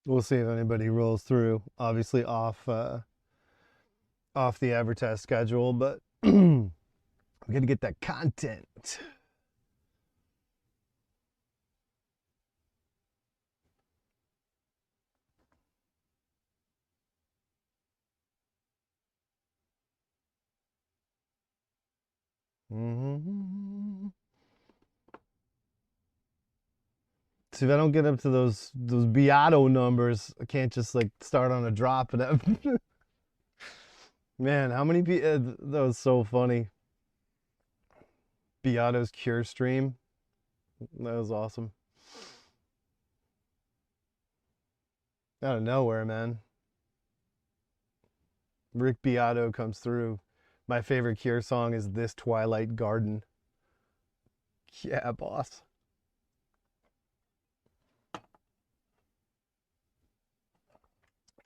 We'll see if anybody rolls through. Obviously off the advertised schedule, but I'm gonna get that content. Mm-hmm. See if I don't get up to those Beato numbers, I can't just like start on a drop and man, how many that was so funny. Beato's Cure stream. That was awesome. Out of nowhere, man. Rick Beato comes through. My favorite Cure song is This Twilight Garden. Yeah, boss.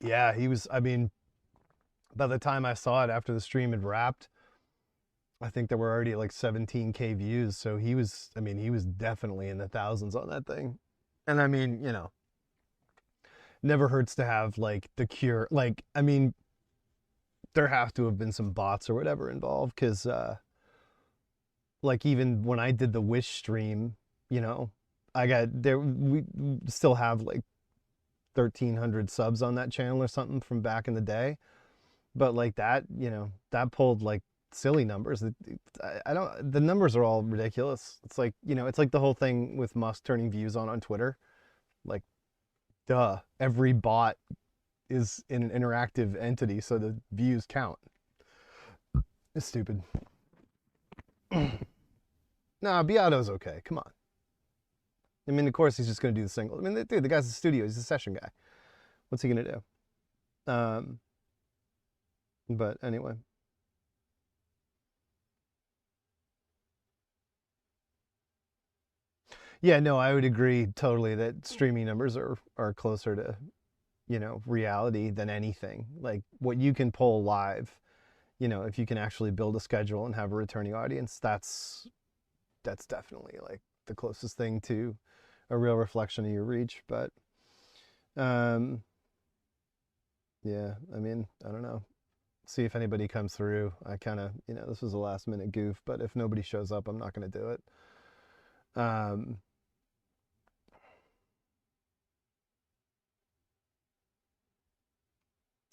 Yeah, he was, I mean, by the time I saw it after the stream had wrapped, I think there were already like 17K views. So he was, I mean, he was definitely in the thousands on that thing. And I mean, never hurts to have like the Cure. Like, I mean, there have to have been some bots or whatever involved because, like, even when I did the Wish stream, you know, I got there, we still have like 1,300 subs on that channel or something from back in the day. But like that, that pulled like silly numbers. I don't. The numbers are all ridiculous. It's like it's like the whole thing with Musk turning views on Twitter. Like, duh, every bot is in an interactive entity, so the views count. It's stupid. Nah, Beato's okay. Come on. I mean, of course he's just gonna do the single. I mean, dude, the guy's a studio. He's a session guy. What's he gonna do? But anyway. Yeah, no, I would agree totally that streaming numbers are closer to, reality than anything. Like what you can pull live, if you can actually build a schedule and have a returning audience, that's definitely like the closest thing to a real reflection of your reach. But um yeah, I mean, I don't know. See if anybody comes through. I kind of, this was a last minute goof, but if nobody shows up, I'm not going to do it. Um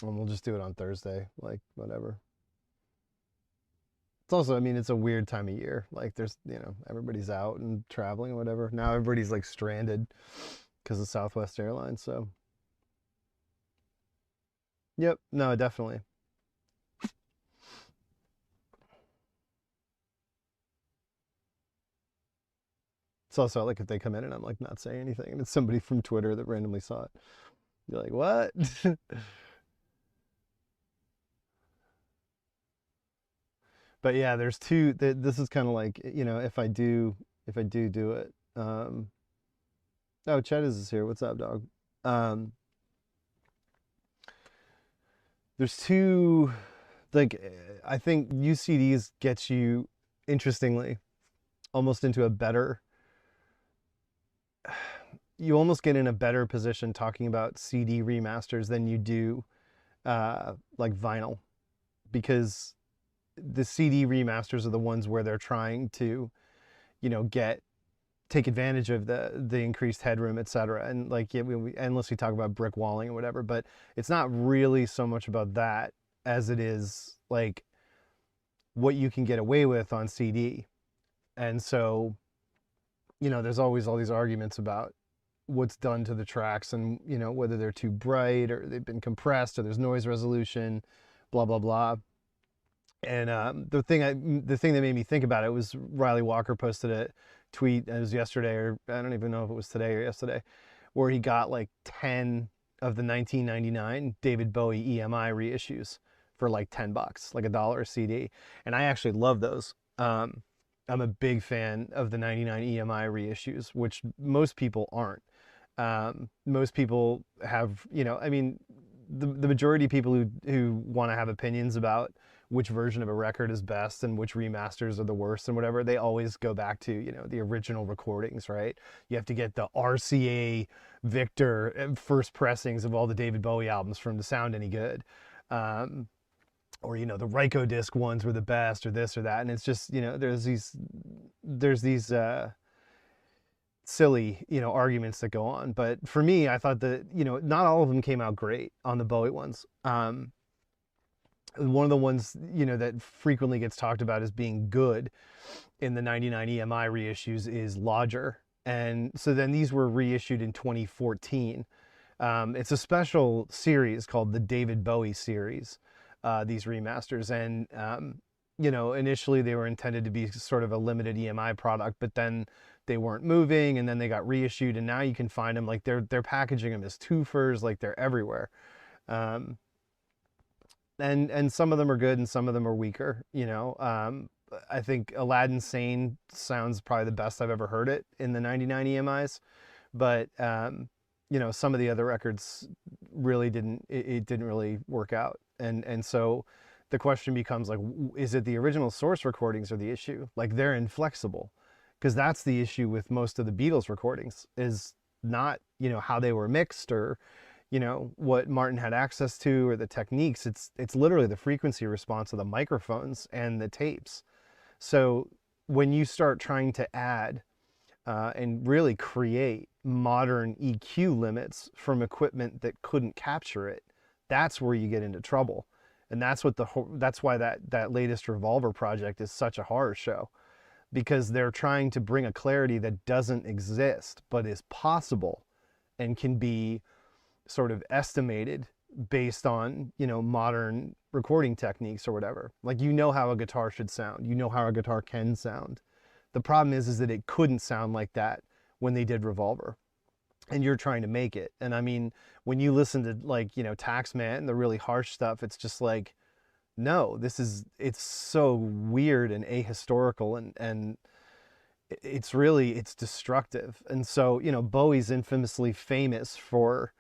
and we'll just do it on Thursday, like whatever. It's also, I mean, it's a weird time of year. Like there's, everybody's out and traveling and whatever. Now everybody's like stranded because of Southwest Airlines. So, yep, no, definitely. It's also like if they come in and I'm like not saying anything and it's somebody from Twitter that randomly saw it. You're like, what? But yeah, there's two. This is kind of like, if I do it. Oh, Chet is here. What's up, dog? Um, there's two. Like, I think UCDs gets you, interestingly, almost into a better. You almost get in a better position talking about CD remasters than you do like vinyl, because the CD remasters are the ones where they're trying to, get take advantage of the increased headroom, et cetera. And like, yeah, we endlessly talk about brick walling or whatever, but it's not really so much about that as it is like what you can get away with on CD. And so, there's always all these arguments about what's done to the tracks and, whether they're too bright or they've been compressed or there's noise resolution, blah, blah, blah. And the thing that made me think about it was Riley Walker posted a tweet. It was yesterday, or I don't even know if it was today or yesterday, where he got like 10 of the 1999 David Bowie EMI reissues for like $10, like $1 a CD. And I actually love those. I'm a big fan of the 99 EMI reissues, which most people aren't. Most people have, I mean, the majority of people who want to have opinions about which version of a record is best and which remasters are the worst and whatever, they always go back to, you know, the original recordings, right? You have to get the RCA Victor first pressings of all the David Bowie albums for them to sound any good. Or, you know, the Ryko disc ones were the best, or this or that. And it's just, you know, there's these silly, you know, arguments that go on. But for me, I thought that, you know, not all of them came out great on the Bowie ones. One of the ones, you know, that frequently gets talked about as being good in the 99 EMI reissues is Lodger. And so then these were reissued in 2014. It's a special series called the David Bowie series, these remasters. And, you know, initially they were intended to be sort of a limited EMI product, but then they weren't moving, and then they got reissued, and now you can find them, like they're packaging them as twofers, like they're everywhere. And some of them are good and some of them are weaker, you know. I think Aladdin Sane sounds probably the best I've ever heard it in the 99 EMIs, but you know, some of the other records really didn't really work out. And so the question becomes, like, is it the original source recordings are the issue? Like, they're inflexible, because that's the issue with most of the Beatles recordings, is not, you know, how they were mixed or, you know, what Martin had access to or the techniques. It's literally the frequency response of the microphones and the tapes. So when you start trying to add and really create modern EQ limits from equipment that couldn't capture it, that's where you get into trouble. And that's what that's why that latest Revolver project is such a horror show, because they're trying to bring a clarity that doesn't exist but is possible and can be sort of estimated based on, you know, modern recording techniques or whatever. Like, you know how a guitar should sound, you know how a guitar can sound. The problem is that it couldn't sound like that when they did Revolver, and you're trying to make it. And I mean, when you listen to, like, you know, Taxman, the really harsh stuff, it's just like, no, it's so weird and ahistorical, and it's destructive. And so, you know, Bowie's infamously famous for,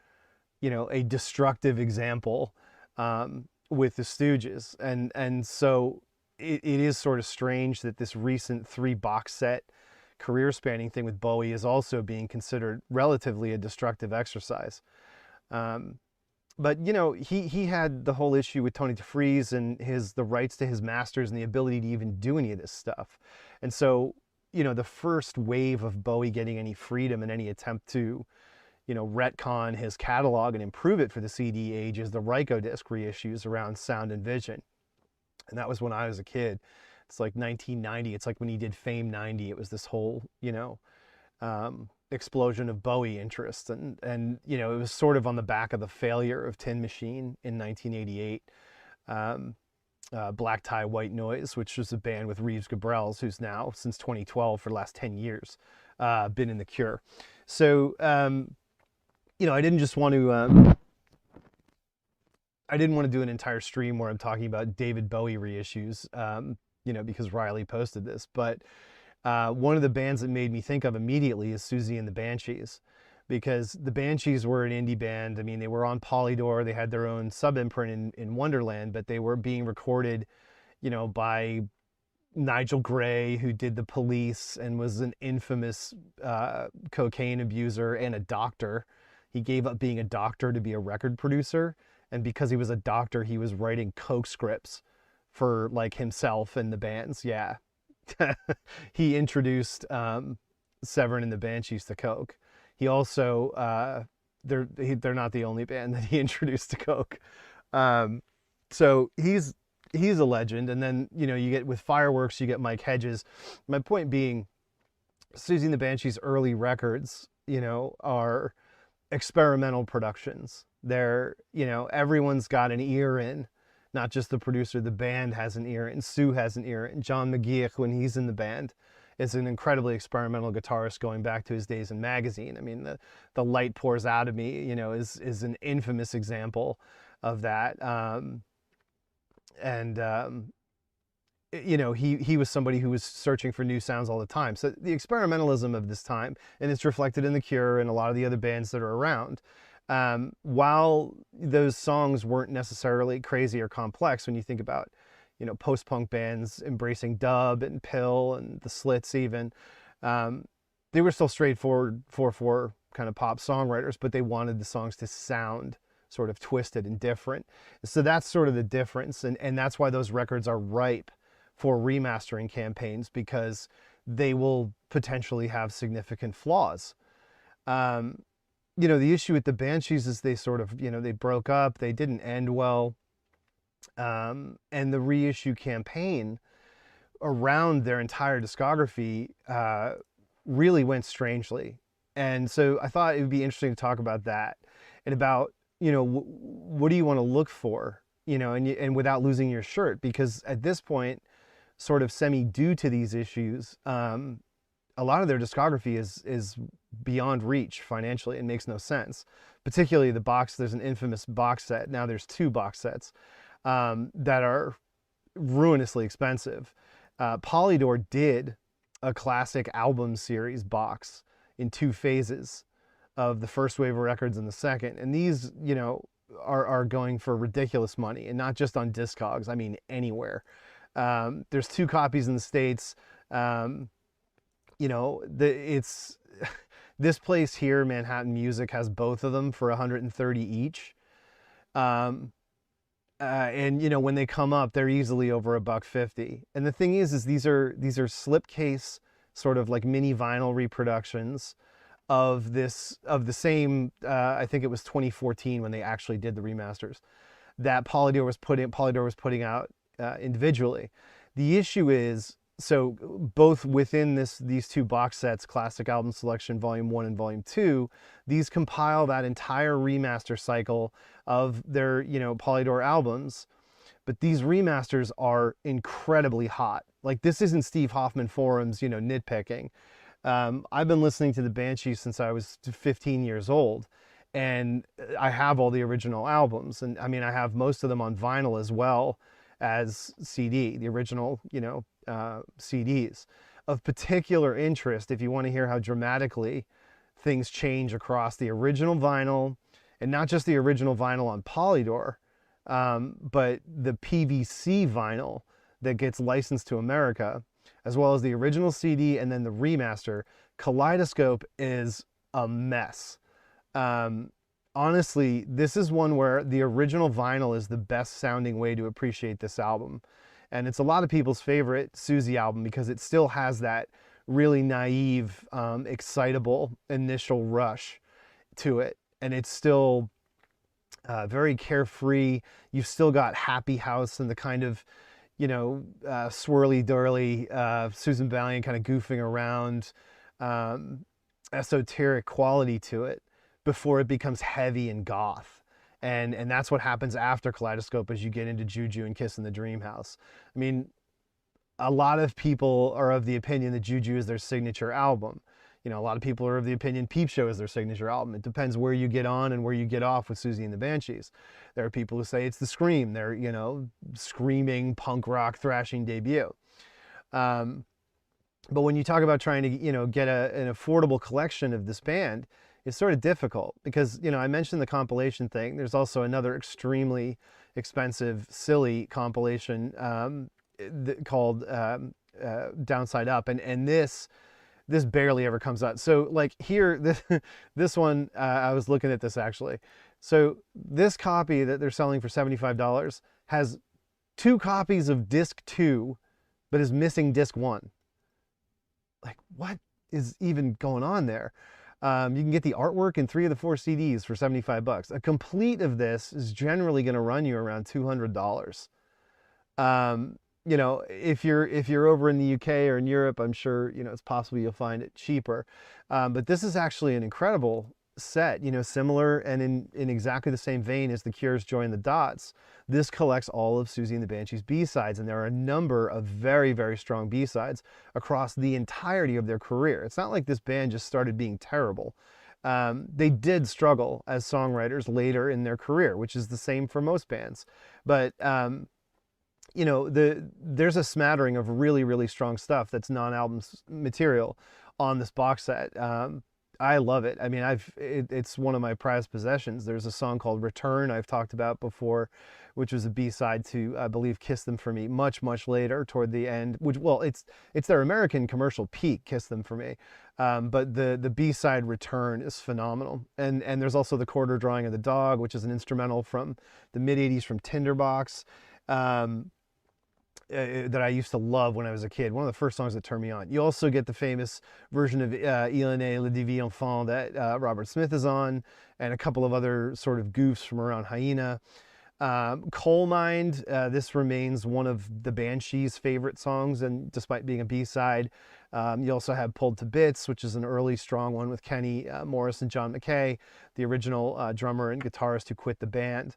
you know, a destructive example with the Stooges. And so it is sort of strange that this recent 3-box set career spanning thing with Bowie is also being considered relatively a destructive exercise. But, you know, he had the whole issue with Tony DeFries and the rights to his masters and the ability to even do any of this stuff. And so, you know, the first wave of Bowie getting any freedom in any attempt to, you know, retcon his catalog and improve it for the CD age is the Ryko disc reissues around Sound and Vision. And that was when I was a kid. It's like 1990. It's like when he did Fame 90. It was this whole, you know, explosion of Bowie interest. And, you know, it was sort of on the back of the failure of Tin Machine in 1988. Black Tie, White Noise, which was a band with Reeves Gabrels, who's now, since 2012, for the last 10 years, been in The Cure. So, you know, I didn't want to do an entire stream where I'm talking about David Bowie reissues, you know, because Riley posted this. But one of the bands that made me think of immediately is Siouxsie and the Banshees, because the Banshees were an indie band. I mean, they were on Polydor. They had their own sub-imprint in Wonderland, but they were being recorded, you know, by Nigel Gray, who did The Police and was an infamous cocaine abuser and a doctor. He gave up being a doctor to be a record producer. And because he was a doctor, he was writing coke scripts for, like, himself and the bands. Yeah. He introduced Severin and the Banshees to coke. He also, they're not the only band that he introduced to coke. So he's a legend. And then, you know, you get with Fireworks, you get Mike Hedges. My point being, Siouxsie and the Banshees' early records, you know, are experimental productions. They're, you know, everyone's got an ear in, not just the producer. The band has an ear in. Sue has an ear in. John McGeoch, when he's in the band, is an incredibly experimental guitarist going back to his days in Magazine. I mean, the Light Pours Out of Me, you know, is an infamous example of that. You know, he was somebody who was searching for new sounds all the time. So the experimentalism of this time, and it's reflected in The Cure and a lot of the other bands that are around. While those songs weren't necessarily crazy or complex, when you think about, post-punk bands embracing dub and Pill and the Slits even. They were still straightforward 4/4 kind of pop songwriters, but they wanted the songs to sound sort of twisted and different. So that's sort of the difference. And that's why those records are ripe for remastering campaigns, because they will potentially have significant flaws. The issue with the Banshees is they sort of, they broke up, they didn't end well. And the reissue campaign around their entire discography really went strangely. And so I thought it would be interesting to talk about that and about, what do you want to look for, and without losing your shirt, because at this point, sort of due to these issues, a lot of their discography is beyond reach financially. It makes no sense, particularly the box. There's an infamous box set. Now there's 2 box sets that are ruinously expensive. Polydor did a classic album series box in 2 phases of the first wave of records and the second. And these, are going for ridiculous money, and not just on Discogs. I mean, anywhere. There's 2 copies in the States. It's this place here, Manhattan Music, has both of them for $130 each. And when they come up, they're easily over $150. And the thing is these are slipcase sort of like mini vinyl reproductions of the same, I think it was 2014 when they actually did the remasters, that Polydor was putting out individually. The issue is, so both within these 2 box sets, Classic Album Selection Volume 1 and Volume 2, these compile that entire remaster cycle of their, Polydor albums. But these remasters are incredibly hot. Like, this isn't Steve Hoffman forums, nitpicking. I've been listening to the Banshees since I was 15 years old, and I have all the original albums. And I mean, I have most of them on vinyl as well as CD, the original, CDs. Of particular interest, if you want to hear how dramatically things change across the original vinyl, and not just the original vinyl on Polydor, but the PVC vinyl that gets licensed to America, as well as the original CD and then the remaster. Kaleidoscope is a mess. Honestly, this is one where the original vinyl is the best sounding way to appreciate this album. And it's a lot of people's favorite Siouxsie album because it still has that really naive, excitable initial rush to it. And it's still very carefree. You've still got Happy House and the kind of, swirly-durly Susan Valiant kind of goofing around, esoteric quality to it before it becomes heavy and goth. And that's what happens after Kaleidoscope as you get into Juju and Kiss in the Dream House. I mean, a lot of people are of the opinion that Juju is their signature album. A lot of people are of the opinion Peep Show is their signature album. It depends where you get on and where you get off with Siouxsie and the Banshees. There are people who say it's the Scream, their, screaming punk rock thrashing debut. But when you talk about trying to, get an affordable collection of this band, it's sort of difficult because, I mentioned the compilation thing. There's also another extremely expensive, silly compilation called Downside Up. And this barely ever comes out. So like here, this one, I was looking at this actually. So this copy that they're selling for $75 has 2 copies of disc 2, but is missing disc 1. Like, what is even going on there? You can get the artwork and 3 of the 4 CDs for $75. A complete of this is generally going to run you around $200. If you're over in the UK or in Europe, I'm sure, it's possible you'll find it cheaper. But this is actually an incredible set, similar and in exactly the same vein as The Cure's Join the Dots. This collects all of Siouxsie and the Banshees B-sides, and there are a number of very, very strong B-sides across the entirety of their career. It's not like this band just started being terrible. They did struggle as songwriters later in their career, which is the same for most bands. But there's a smattering of really, really strong stuff that's non-album material on this box set. I love it. I mean, it's one of my prized possessions. There's a song called Return I've talked about before, which was a B-side to, I believe, Kiss Them For Me, much, much later toward the end, which, well, it's their American commercial peak, Kiss Them For Me. But the B-side Return is phenomenal. And there's also the Quarter Drawing of the Dog, which is an instrumental from the mid-'80s from Tinderbox. That I used to love when I was a kid. One of the first songs that turned me on. You also get the famous version of Il en est le divin enfant that Robert Smith is on, and a couple of other sort of goofs from around Hyena. Coal Mind, this remains one of the Banshees' favorite songs, and despite being a B-side. You also have Pulled to Bits, which is an early strong one with Kenny Morris and John McKay, the original drummer and guitarist who quit the band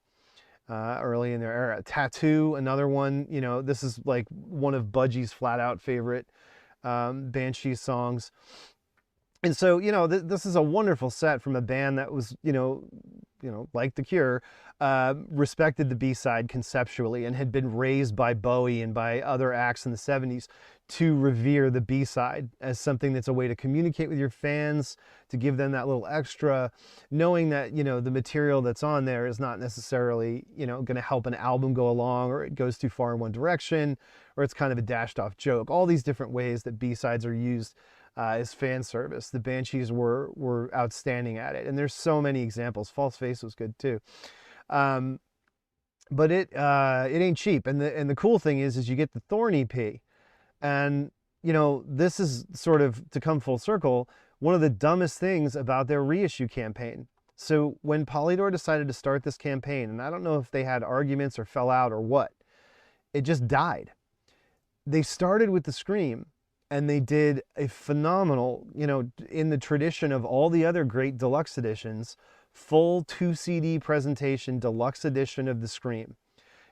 early in their era. Tattoo, another one, you know, this is like one of Budgie's flat out favorite Banshees songs. And so, you know, this is a wonderful set from a band that was, you know, like The Cure, respected the B-side conceptually and had been raised by Bowie and by other acts in the 70s to revere the B-side as something that's a way to communicate with your fans, to give them that little extra, knowing that, you know, the material that's on there is not necessarily, you know, going to help an album go along, or it goes too far in one direction, or it's kind of a dashed off joke. All these different ways that B-sides are used as fan service. The Banshees were outstanding at it, and there's so many examples. False Face was good too. But it ain't cheap, and the cool thing is you get the Thorn EP. And, you know, this is sort of, to come full circle, one of the dumbest things about their reissue campaign. So when Polydor decided to start this campaign, and I don't know if they had arguments or fell out or what, it just died. They started with the Scream, and they did a phenomenal, you know, in the tradition of all the other great deluxe editions, full 2 CD presentation deluxe edition of the Scream.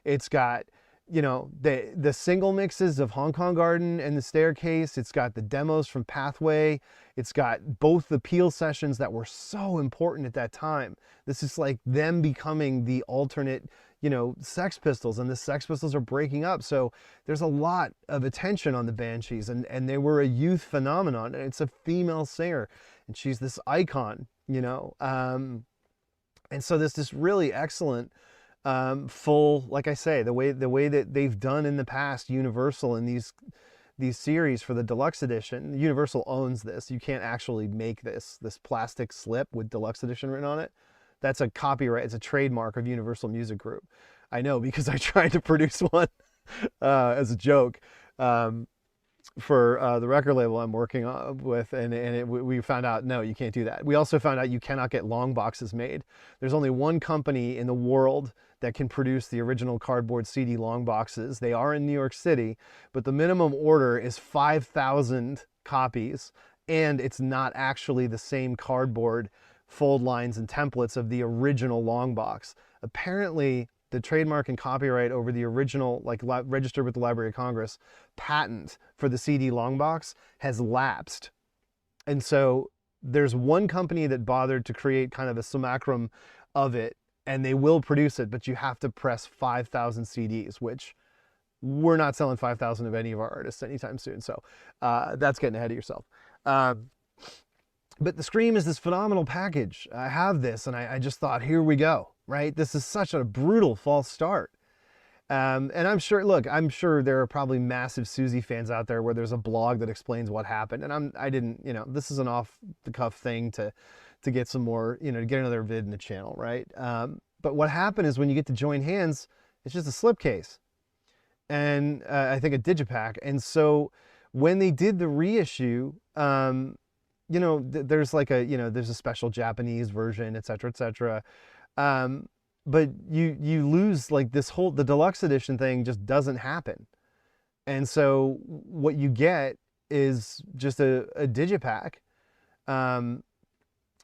It's got, you know, the single mixes of Hong Kong Garden and The Staircase. It's got the demos from Pathway. It's got both the Peel sessions that were so important at that time. This is like them becoming the alternate, you know, Sex Pistols, and the Sex Pistols are breaking up. So there's a lot of attention on the Banshees, and they were a youth phenomenon, and it's a female singer, and she's this icon, you know. And so there's this really excellent full, like I say, the way that they've done in the past, Universal in these series for the deluxe edition. Universal owns this. You can't actually make this plastic slip with deluxe edition written on it. That's a copyright. It's a trademark of Universal Music Group. I know, because I tried to produce one as a joke for the record label I'm working with, and we found out, no, you can't do that. We also found out you cannot get long boxes made. There's only one company in the world that can produce the original cardboard CD long boxes. They are in New York City, but the minimum order is 5,000 copies, and it's not actually the same cardboard fold lines and templates of the original long box. Apparently, the trademark and copyright over the original, like registered with the Library of Congress, patent for the CD long box has lapsed. And so there's one company that bothered to create kind of a simulacrum of it, and they will produce it, but you have to press 5,000 CDs, which we're not selling 5,000 of any of our artists anytime soon. So that's getting ahead of yourself. But the Scream is this phenomenal package. I have this, and I just thought, here we go, right? This is such a brutal false start. And I'm sure, look, I'm sure there are probably massive Siouxsie fans out there where there's a blog that explains what happened. And I didn't, you know, this is an off the cuff thing to get some more, you know, to get another vid in the channel, right? But what happened is when you get to join hands, it's just a slipcase. And I think a digipack. And so when they did the reissue, you know, there's like a, you know, there's a special Japanese version, et cetera, et cetera. But you lose, like, the deluxe edition thing just doesn't happen. And so what you get is just a digipack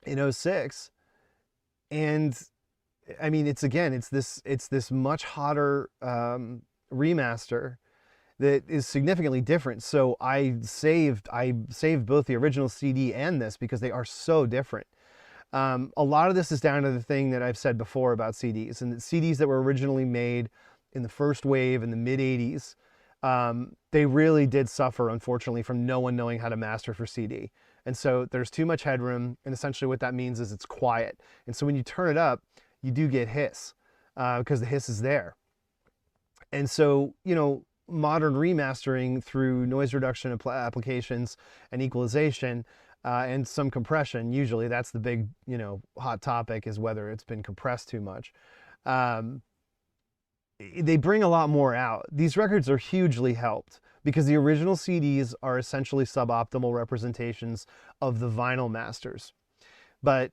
in 06. And I mean, it's this much hotter remaster that is significantly different. So I saved both the original CD and this because they are so different. A lot of this is down to the thing that I've said before about CDs, and CDs that were originally made in the first wave in the mid 80s, they really did suffer, unfortunately, from no one knowing how to master for CD. And so there's too much headroom, and essentially what that means is it's quiet. And so when you turn it up, you do get hiss, because the hiss is there. And so, you know, modern remastering through noise reduction applications and equalization, and some compression, usually that's the big, you know, hot topic, is whether it's been compressed too much. They bring a lot more out. These records are hugely helped because the original CDs are essentially suboptimal representations of the vinyl masters. But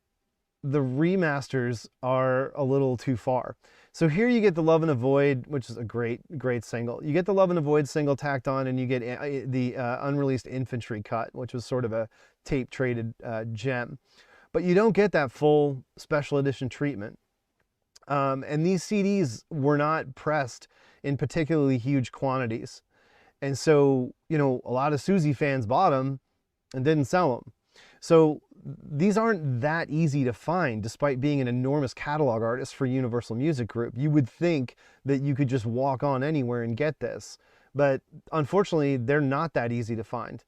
the remasters are a little too far. So here you get the Love and Avoid, which is a great single. You get the Love and Avoid single tacked on, and you get the unreleased Infantry cut, which was sort of a tape traded gem. But you don't get that full special edition treatment. And these CDs were not pressed in particularly huge quantities. And so, you know, a lot of Siouxsie fans bought them and didn't sell them. So these aren't that easy to find, despite being an enormous catalog artist for Universal Music Group. You would think that you could just walk on anywhere and get this. But unfortunately, they're not that easy to find.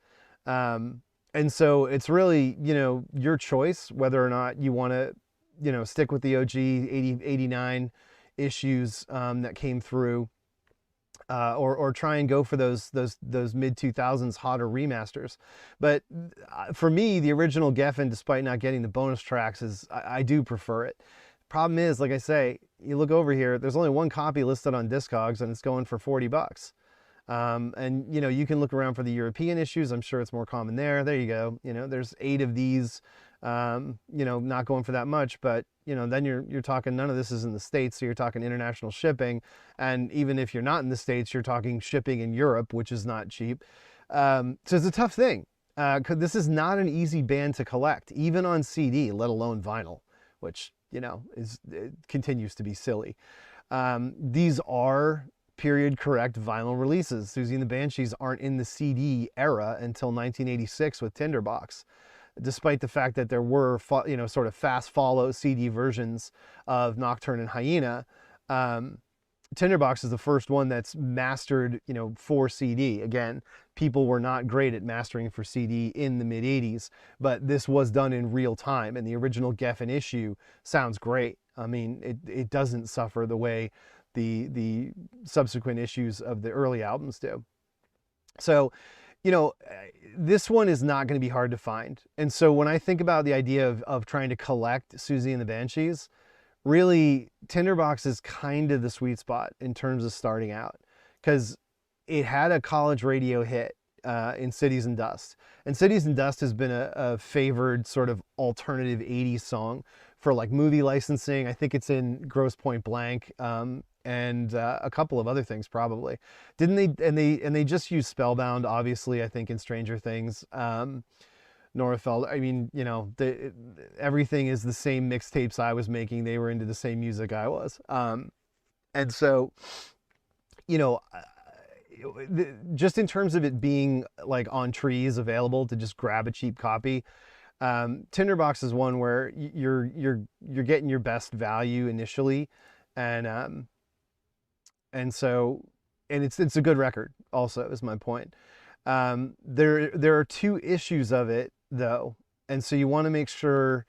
And so it's really, you know, your choice whether or not you want to, you know, stick with the OG 89 issues that came through, or try and go for those mid-2000s hotter remasters. But for me, the original Geffen, despite not getting the bonus tracks, I do prefer it. Problem is, like I say, you look over here, there's only one copy listed on Discogs, and it's going for $40. And, you know, you can look around for the European issues. I'm sure it's more common there. There you go. You know, there's 8 of these, you know, not going for that much, but, you know, then you're talking, none of this is in the States, so you're talking international shipping. And even if you're not in the States, you're talking shipping in Europe, which is not cheap. So it's a tough thing. 'Cause this is not an easy band to collect, even on CD, let alone vinyl, which, you know, it continues to be silly. These are period correct vinyl releases. Siouxsie and the Banshees aren't in the CD era until 1986 with Tinderbox, despite the fact that there were, you know, sort of fast follow CD versions of Nocturne and Hyena. Tinderbox is the first one that's mastered, you know, for CD. Again, people were not great at mastering for CD in the mid 80s, but this was done in real time, and the original Geffen issue sounds great. I mean, it doesn't suffer the way the subsequent issues of the early albums do. So, you know, this one is not going to be hard to find. And so when I think about the idea of trying to collect Siouxsie and the Banshees, really Tinderbox is kind of the sweet spot in terms of starting out, because it had a college radio hit in Cities and Dust. And Cities and Dust has been a favored sort of alternative 80s song for like movie licensing. I think it's in Grosse Pointe Blank, and a couple of other things probably. Didn't they? And they just used Spellbound, obviously, I think, in Stranger Things. Norefeld, I mean, you know, everything is the same mixtapes I was making. They were into the same music I was. And so, you know, just in terms of it being like on trees available to just grab a cheap copy, Tinderbox is one where you're getting your best value initially, and so it's a good record also, is my point. There are 2 issues of it though, and so you want to make sure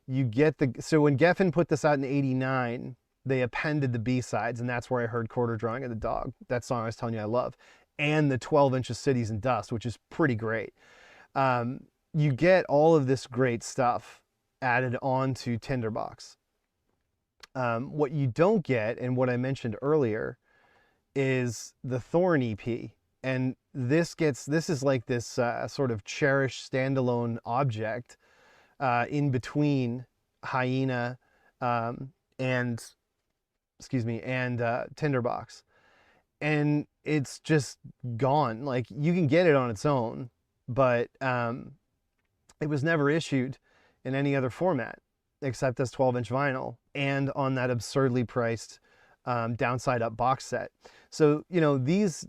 you get so when Geffen put this out in 89, they appended the B-sides, and that's where I heard Quarter Drawing of the Dog, that song I was telling you I love, and the 12-inch of Cities and Dust, which is pretty great. You get all of this great stuff added on to Tinderbox. What you don't get, and what I mentioned earlier, is the Thorn EP. And this is like this sort of cherished standalone object in between Hyena and Tinderbox. And it's just gone. Like, you can get it on its own, but it was never issued in any other format except as 12-inch vinyl and on that absurdly priced downside up box set. So, you know, these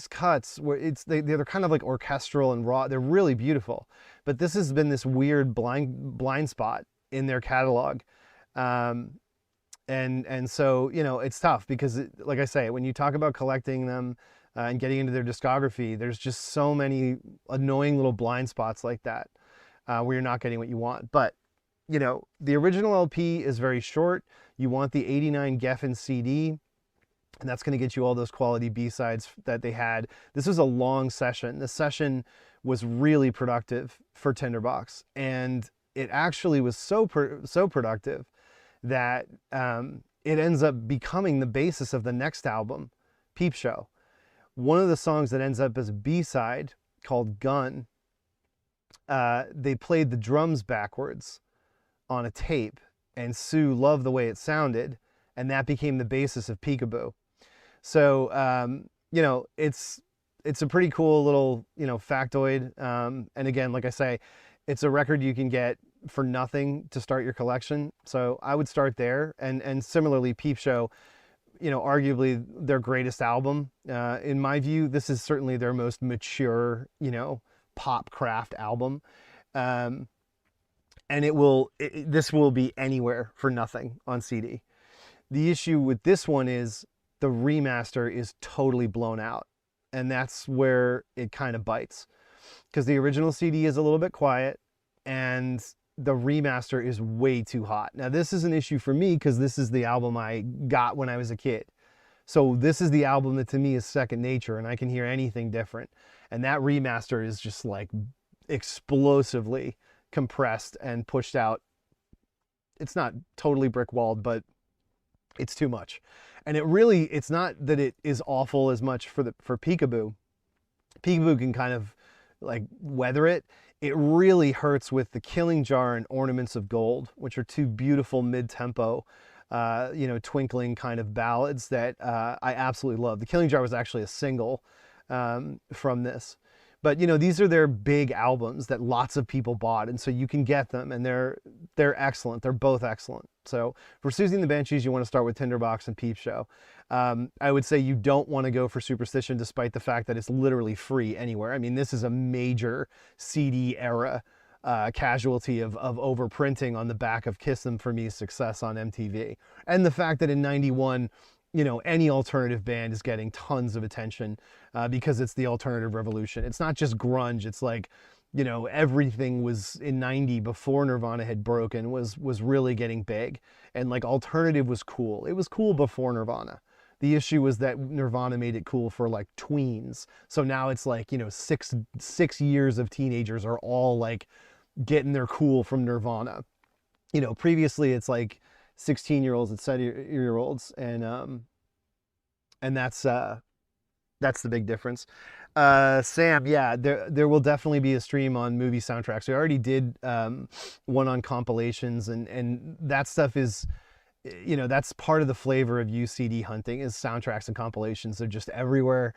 cuts where they're kind of like orchestral and raw. They're really beautiful, but this has been this weird blind spot in their catalog. And so, you know, it's tough because like I say, when you talk about collecting them and getting into their discography, there's just so many annoying little blind spots like that. where you're not getting what you want. But, you know, the original LP is very short. You want the 89 Geffen CD, and that's going to get you all those quality B-sides that they had. This was a long session. The session was really productive for Tinderbox, and it actually was so productive that it ends up becoming the basis of the next album, Peep Show. One of the songs that ends up as a B-side, called Gun, they played the drums backwards on a tape, and Sue loved the way it sounded, and that became the basis of Peekaboo. So, you know, it's a pretty cool little, you know, factoid. And again, like I say, it's a record you can get for nothing to start your collection. So I would start there. And similarly, Peep Show, you know, arguably their greatest album. In my view, this is certainly their most mature, you know, pop craft album. And this will be anywhere for nothing on CD. The issue with this one is the remaster is totally blown out. And that's where it kind of bites. Because the original CD is a little bit quiet, and the remaster is way too hot. Now, this is an issue for me because this is the album I got when I was a kid. So this is the album that to me is second nature, and I can hear anything different. And that remaster is just like explosively compressed and pushed out. It's not totally brick-walled, but it's too much. And it's not that it is awful as much for Peekaboo. Peekaboo can kind of like weather it. It really hurts with the Killing Jar and Ornaments of Gold, which are two beautiful mid-tempo, you know, twinkling kind of ballads that I absolutely love. The Killing Jar was actually a single from this. But, you know, these are their big albums that lots of people bought, and so you can get them, and they're excellent. They're both excellent. So for Siouxsie and the Banshees, you want to start with Tinderbox and Peep Show. I would say you don't want to go for Superstition, despite the fact that it's literally free anywhere. I mean, this is a major CD era casualty of overprinting on the back of Kiss Them For Me's success on MTV. And the fact that in '91, you know, any alternative band is getting tons of attention because it's the alternative revolution. It's not just grunge. It's like, you know, everything was in '90 before Nirvana had broken was really getting big. And like alternative was cool. It was cool before Nirvana. The issue was that Nirvana made it cool for like tweens. So now it's like, you know, six years of teenagers are all like getting their cool from Nirvana. You know, previously it's like 16-year-olds and 7-year-olds, and that's the big difference. Sam, yeah, there will definitely be a stream on movie soundtracks. We already did one on compilations, and that stuff is, you know, that's part of the flavor of UCD hunting is soundtracks and compilations. They're just everywhere.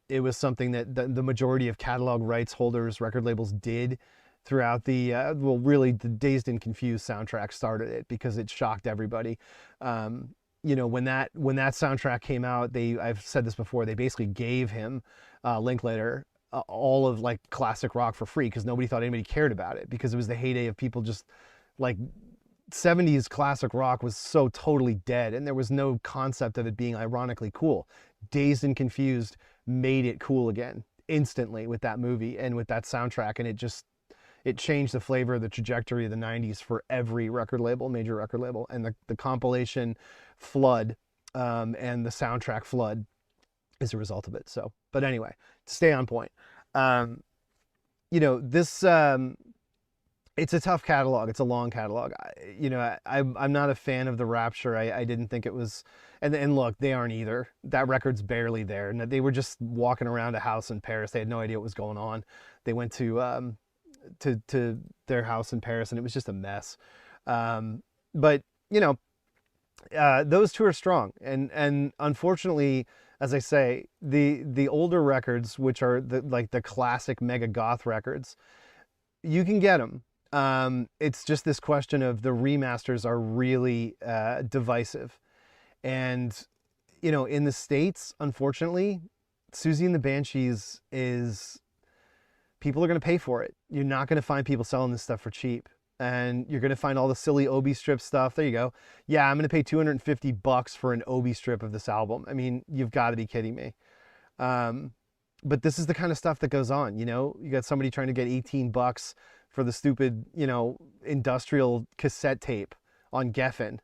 It was something that the majority of catalog rights holders, record labels did throughout the, well, really the Dazed and Confused soundtrack started it because it shocked everybody. You know, when that soundtrack came out, I've said this before, they basically gave him, Linklater, all of like classic rock for free because nobody thought anybody cared about it because it was the heyday of people just like 70s classic rock was so totally dead and there was no concept of it being ironically cool. Dazed and Confused made it cool again instantly with that movie and with that soundtrack, and it changed the flavor, the trajectory of the 90s for every record label, major record label. And the compilation flood and the soundtrack flood is a result of it. So, but anyway, to stay on point, you know, this, it's a tough catalog. It's a long catalog. You know, I'm not a fan of The Rapture. I didn't think it was, and look, they aren't either. That record's barely there. And they were just walking around a house in Paris. They had no idea what was going on. They went to their house in Paris and it was just a mess. But you know, those two are strong, and unfortunately, as I say, the older records, which are the classic mega goth records, you can get them. It's just this question of the remasters are really divisive, and you know, in the States, unfortunately, Siouxsie and the Banshees is, people are going to pay for it. You're not going to find people selling this stuff for cheap. And you're going to find all the silly Obi strip stuff. There you go. Yeah, I'm going to pay $250 for an Obi strip of this album. I mean, you've got to be kidding me. But this is the kind of stuff that goes on, you know? You got somebody trying to get $18 for the stupid, you know, industrial cassette tape on Geffen,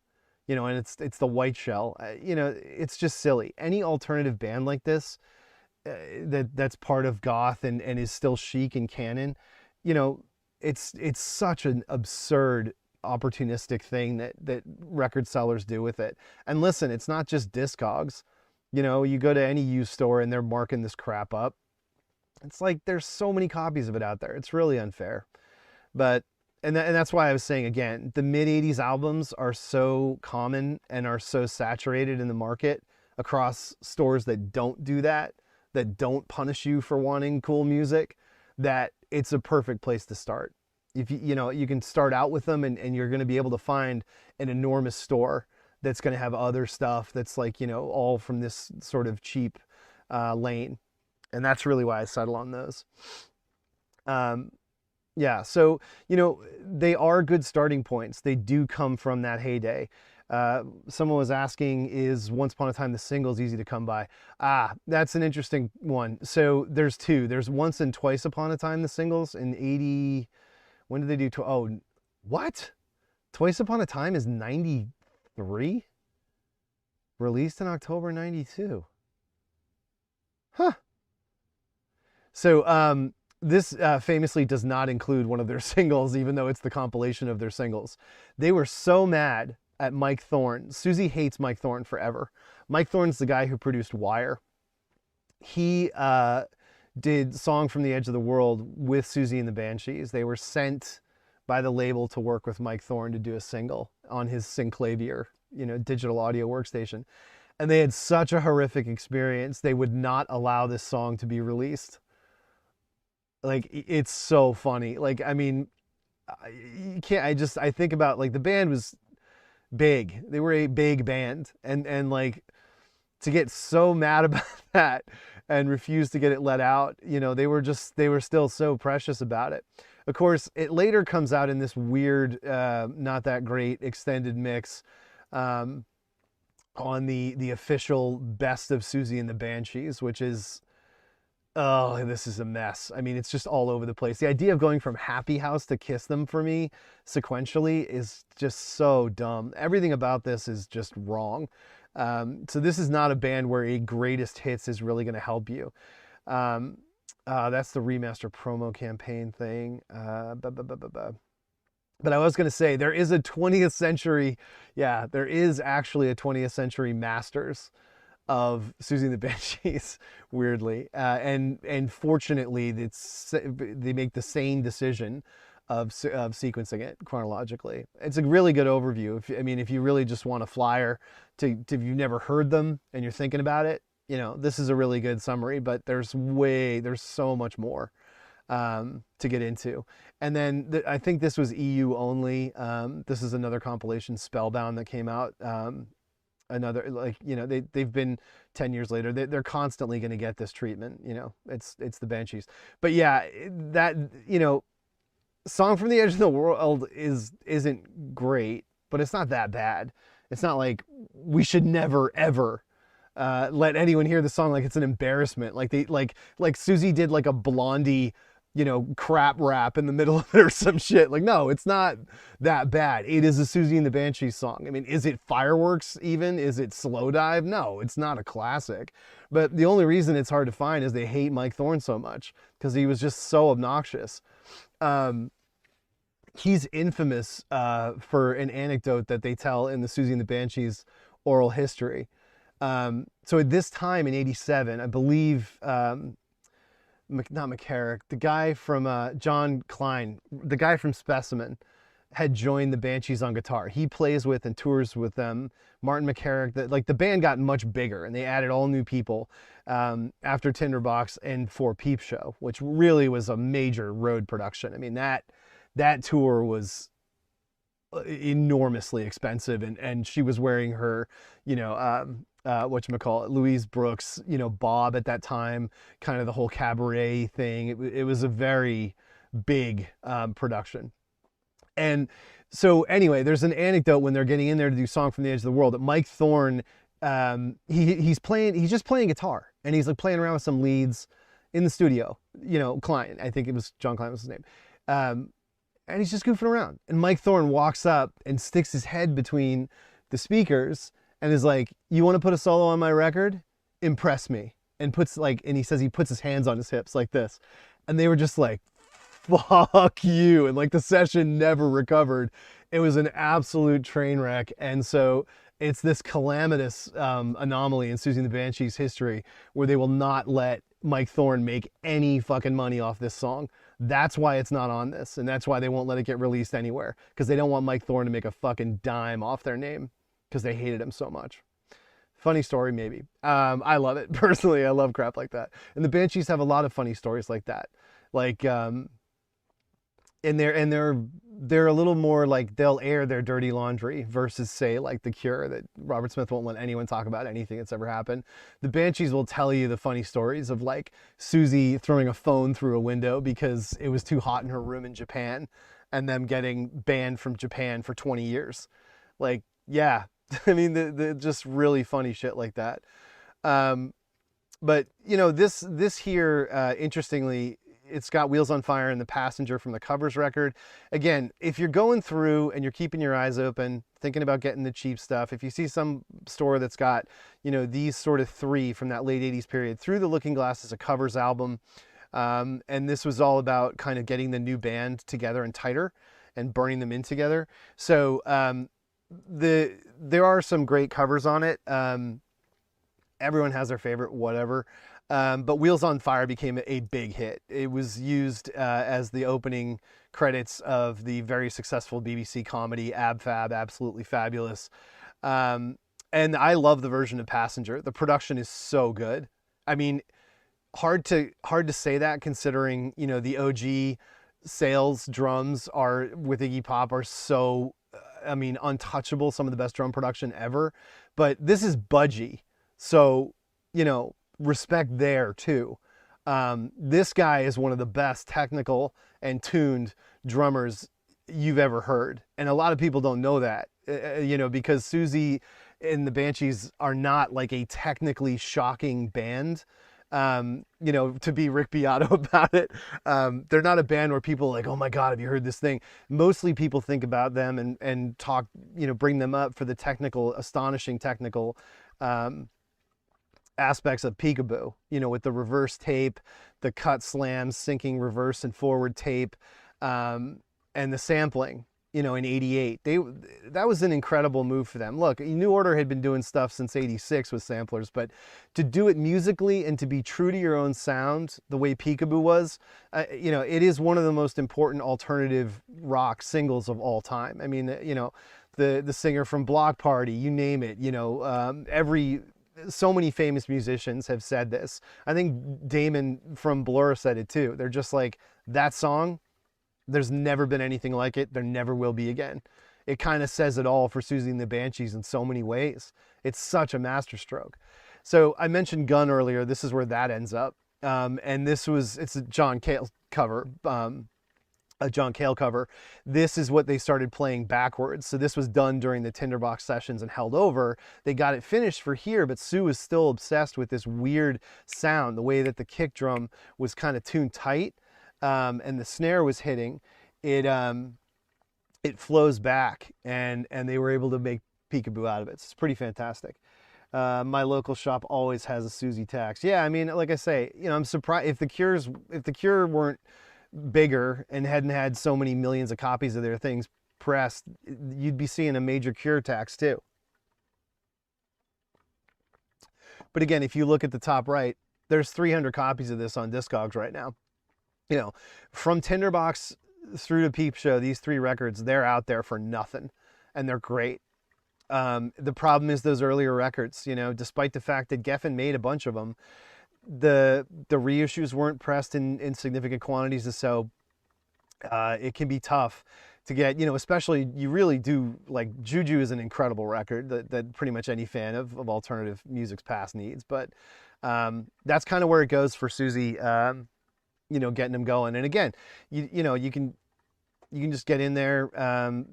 you know, and it's the white shell. You know, it's just silly. Any alternative band like this that's part of goth and is still chic and canon, you know, it's such an absurd opportunistic thing that record sellers do with it. And listen, it's not just Discogs. You know, you go to any used store and they're marking this crap up. It's like there's so many copies of it out there. It's really unfair. But and that's why I was saying, again, the mid-'80s albums are so common and are so saturated in the market across stores that don't do that don't punish you for wanting cool music, that it's a perfect place to start. If you know, you can start out with them and you're going to be able to find an enormous store that's going to have other stuff that's like, you know, all from this sort of cheap lane. And that's really why I settle on those. Yeah, so, you know, they are good starting points. They do come from that heyday. Someone was asking, is Once Upon a Time the singles easy to come by? That's an interesting one. So there's two. There's Once and Twice Upon a Time the singles in 80. When did they do? Oh, what? Twice Upon a Time is 93? Released in October 92. Huh. So this famously does not include one of their singles, even though it's the compilation of their singles. They were so mad at Mike Thorne. Siouxsie hates Mike Thorne forever. Mike Thorne's the guy who produced Wire. He did Song from the Edge of the World with Siouxsie and the Banshees. They were sent by the label to work with Mike Thorne to do a single on his Synclavier, you know, digital audio workstation. And they had such a horrific experience, they would not allow this song to be released. Like, it's so funny. Like, I mean, you can't, I think about, like, the band was big. They were a big band. And like, to get so mad about that and refuse to get it let out, you know, they were still so precious about it. Of course, it later comes out in this weird, not that great extended mix on the official Best of Siouxsie and the Banshees, which is, oh, this is a mess. I mean, it's just all over the place. The idea of going from Happy House to Kiss Them for me sequentially is just so dumb. Everything about this is just wrong. So this is not a band where a greatest hits is really going to help you. That's the remaster promo campaign thing. But I was going to say, there is a 20th century, yeah, there is actually a 20th century masters of Siouxsie and the Banshees, weirdly. And fortunately, they make the sane decision of sequencing it chronologically. It's a really good overview. If you really just want a flyer to if you've never heard them and you're thinking about it, you know, this is a really good summary, but there's so much more to get into. And then I think this was EU only. This is another compilation, Spellbound, that came out. Another, like, you know, they've been 10 years later. They're constantly going to get this treatment. You know, it's the Banshees. But yeah, that, you know, Song from the Edge of the World isn't great, but it's not that bad. It's not like we should never ever let anyone hear the song like it's an embarrassment. Like Siouxsie did like a Blondie, you know, crap rap in the middle of it or some shit. Like, no, it's not that bad. It is a Siouxsie and the Banshees song. I mean, is it Fireworks even? Is it Slow Dive? No, it's not a classic. But the only reason it's hard to find is they hate Mike Thorne so much because he was just so obnoxious. He's infamous for an anecdote that they tell in the Siouxsie and the Banshees oral history. So at this time in 87, I believe, not McCarrick, the guy from John Klein, the guy from Specimen, had joined the Banshees on guitar. He plays with and tours with them. Martin McCarrick, the band got much bigger and they added all new people after Tinderbox and for Peep Show, which really was a major road production. I mean, that tour was enormously expensive, and she was wearing her, you know, whatchamacallit, Louise Brooks, you know, bob at that time, kind of the whole cabaret thing. It was a very big production. And so anyway, there's an anecdote when they're getting in there to do Song from the Edge of the World that Mike Thorne, he's just playing guitar, and he's like playing around with some leads in the studio, you know, Klein, I think it was John Klein was his name. and he's just goofing around. And Mike Thorne walks up and sticks his head between the speakers and is like, "You want to put a solo on my record? Impress me." And he says he puts his hands on his hips like this. And they were just like, "Fuck you." And like the session never recovered. It was an absolute train wreck. And so it's this calamitous anomaly in Siouxsie and the Banshees history where they will not let Mike Thorne make any fucking money off this song. That's why it's not on this. And that's why they won't let it get released anywhere. Because they don't want Mike Thorne to make a fucking dime off their name. Because they hated him so much. Funny story, maybe. I love it. Personally, I love crap like that. And the Banshees have a lot of funny stories like that. Like, and they're a little more like they'll air their dirty laundry versus say like The Cure, that Robert Smith won't let anyone talk about anything that's ever happened. The Banshees will tell you the funny stories of like Siouxsie throwing a phone through a window because it was too hot in her room in Japan and them getting banned from Japan for 20 years. Like, yeah, I mean, the just really funny shit like that. But you know, this here, interestingly, it's got Wheels on Fire and The Passenger from the Covers record. Again, if you're going through and you're keeping your eyes open, thinking about getting the cheap stuff, if you see some store that's got, you know, these sort of three from that late 80s period, Through the Looking Glass is a covers album. And this was all about kind of getting the new band together and tighter and burning them in together. So there are some great covers on it. Everyone has their favorite, whatever. But Wheels on Fire became a big hit. It was used as the opening credits of the very successful BBC comedy Ab Fab, Absolutely Fabulous. And I love the version of Passenger. The production is so good. I mean, hard to say that considering, you know, the OG sales drums are with Iggy Pop are so, I mean, untouchable, some of the best drum production ever. But this is budgie. So, you know, respect there too. This guy is one of the best technical and tuned drummers you've ever heard. And a lot of people don't know that, you know, because Siouxsie and the Banshees are not like a technically shocking band. You know, to be Rick Beato about it. They're not a band where people are like, "Oh my God, have you heard this thing?" Mostly people think about them and talk, you know, bring them up for the technical, astonishing technical, aspects of Peekaboo, you know, with the reverse tape, the cut slams, syncing reverse and forward tape, and the sampling, you know, in '88. That was an incredible move for them. Look, New Order had been doing stuff since '86 with samplers, but to do it musically and to be true to your own sound, the way Peekaboo was, you know, it is one of the most important alternative rock singles of all time. I mean, you know, the singer from Block Party, you name it, you know, so many famous musicians have said this. I think Damon from Blur said it too. They're just like, that song, there's never been anything like it. There never will be again. It kind of says it all for Siouxsie and the Banshees in so many ways. It's such a masterstroke. So I mentioned Gun earlier. This is where that ends up. And it's a John Cale cover. A John Cale cover. This is what they started playing backwards. So this was done during the Tinderbox sessions and held over. They got it finished for here, but Sue was still obsessed with this weird sound, the way that the kick drum was kind of tuned tight, and the snare was hitting. It flows back, and they were able to make Peekaboo out of it. It's pretty fantastic. My local shop always has a Siouxsie tax. Yeah, I mean, like I say, you know, I'm surprised if the Cure weren't bigger and hadn't had so many millions of copies of their things pressed, you'd be seeing a major Cure tax too. But again, if you look at the top right, there's 300 copies of this on Discogs right now. You know, from Tinderbox through to Peep Show, these three records, they're out there for nothing, and they're great. The problem is those earlier records, you know, despite the fact that Geffen made a bunch of them, the reissues weren't pressed in significant quantities, and so it can be tough to get, you know, especially you really do, like, Juju is an incredible record that pretty much any fan of alternative music's past needs, but that's kind of where it goes for Siouxsie, you know, getting them going. And again, you know, you can just get in there,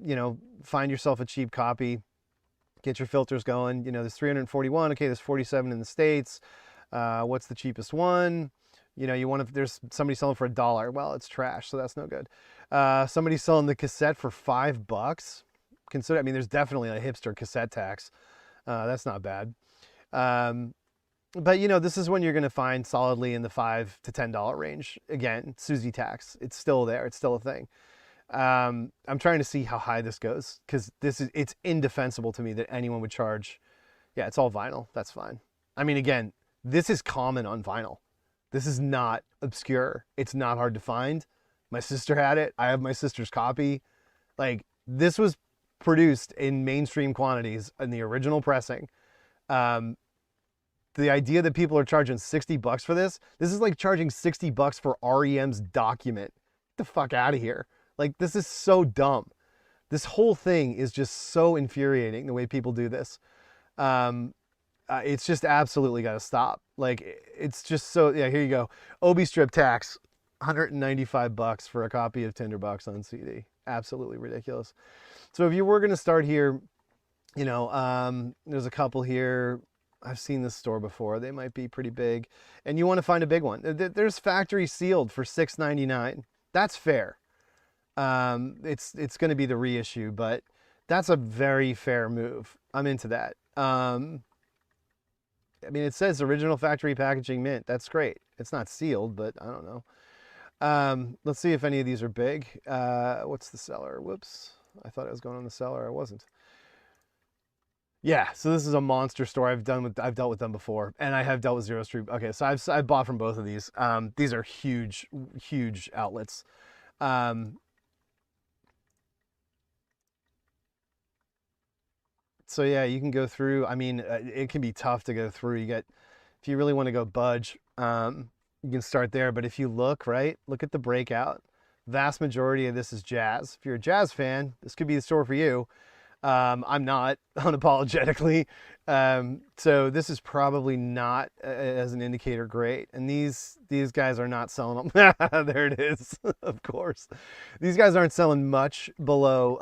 you know, find yourself a cheap copy, get your filters going. You know, there's 341, okay, there's 47 in the States. What's the cheapest one? You know, you want to, there's somebody selling for $1. Well, it's trash, so that's no good. Somebody selling the cassette for $5. Consider, I mean, there's definitely a hipster cassette tax. That's not bad. But you know, this is when you're going to find solidly in the $5 to $10 range. Again, Siouxsie tax. It's still there. It's still a thing. I'm trying to see how high this goes, because it's indefensible to me that anyone would charge. Yeah, it's all vinyl. That's fine. I mean, again, this is common on vinyl. This is not obscure. It's not hard to find. My sister had it. I have my sister's copy. Like, this was produced in mainstream quantities in the original pressing. The idea that people are charging $60 for this is like charging $60 for REM's Document. Get the fuck out of here. Like, this is so dumb. This whole thing is just so infuriating, the way people do this. It's just absolutely got to stop. Like, it's just so, yeah, here you go. Obi strip tax, $195 for a copy of Tinderbox on CD. Absolutely ridiculous. So if you were going to start here, you know, there's a couple here. I've seen this store before. They might be pretty big. And you want to find a big one. There's factory sealed for $6.99. That's fair. It's going to be the reissue, but that's a very fair move. I'm into that. I mean, it says original factory packaging mint. That's great. It's not sealed, but I don't know. Let's see if any of these are big. What's the seller? Whoops. I thought I was going on the seller. I wasn't. Yeah, so this is a monster store. I've dealt with them before, and I have dealt with Zero Street. Okay, so I've bought from both of these. These are huge, huge outlets. So yeah, you can go through. I mean, it can be tough to go through. If you really want to go budge, you can start there. But if you look at the breakout. Vast majority of this is jazz. If you're a jazz fan, this could be the store for you. I'm not, unapologetically. So this is probably not, as an indicator, great. And these guys are not selling them. There it is, of course. These guys aren't selling much below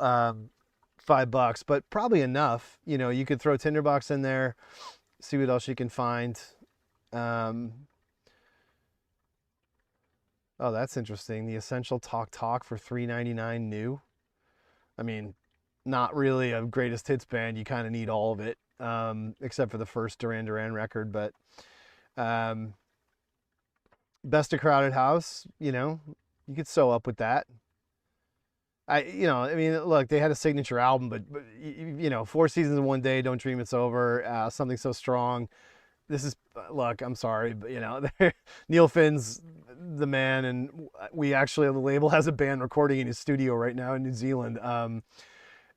$5, but probably enough. You know, you could throw Tinderbox in there, see what else you can find. Oh, that's interesting. The Essential Talk for $3.99 new. I mean, not really a greatest hits band. You kind of need all of it, except for the first Duran Duran record. But Best of Crowded House, you know, you could sew up with that. I mean, look, they had a signature album, but you know, 4 Seasons in One Day, Don't Dream It's Over, Something So Strong. This is, look, I'm sorry, but you know, Neil Finn's the man, and we actually, the label has a band recording in his studio right now in New Zealand.